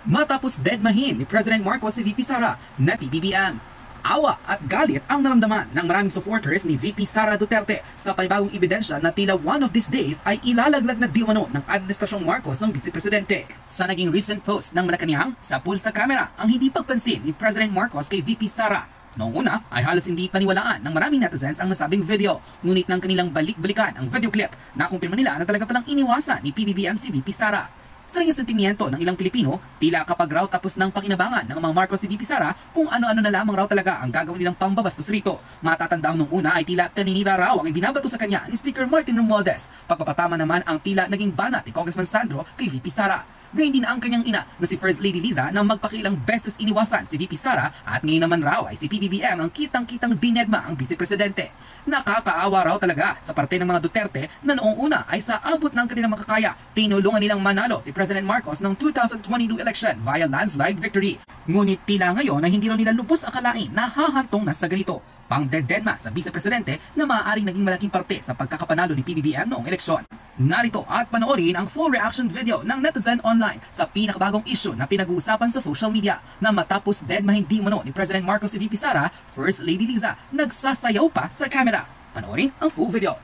Matapos deadmahin ni President Marcos si VP Sara na PBBM. Awa at galit ang naramdaman ng maraming supporters ni VP Sara Duterte sa panibagong ebidensya na tila one of these days ay ilalaglag na diumano ng Administrasyong Marcos ng Vice Presidente. Sa naging recent post ng Malacanang, sa pulsa camera ang hindi pagpansin ni President Marcos kay VP Sara. Noong una ay halos hindi paniwalaan ng maraming netizens ang nasabing video, ngunit nang kanilang balik-balikan ang video clip, nakumpirma nila na talaga palang iniwasan ni PBBM si VP Sara. Sa naging sentimiento ng ilang Pilipino, tila kapag raw tapos ng pakinabangan ng mga Marcos si VP Sara kung ano-ano na lamang raw talaga ang gagawin nilang pambabastos rito. Matatandang nung una ay tila kaninira raw ang ibinabato sa kanya ni Speaker Martin Romualdez. Pagpapatama naman ang tila naging banat ni Congressman Sandro kay VP Sara. Gayun din ang kanyang ina na si First Lady Liza na magpakilang beses iniwasan si VP Sara at ngayon naman raw ay si PBBM ang kitang-kitang dinedma ang Vice Presidente. Nakakaawa raw talaga sa parte ng mga Duterte na noong una ay sa abot ng kanilang makakaya, tinulungan nilang manalo si President Marcos ng 2022 election via landslide victory. Ngunit tila ngayon ay hindi raw nila lubos akalain na hahantong na sa ganito. Pang-dedma sa Vice Presidente na maaaring naging malaking parte sa pagkakapanalo ni PBBM noong eleksyon. Narito at panoorin ang full reaction video ng netizen online sa pinakabagong issue na pinag-uusapan sa social media na matapos deadmahin di umano ni President Marcos si VP Sara, First Lady Liza nagsasayaw pa sa camera. Panoorin ang full video.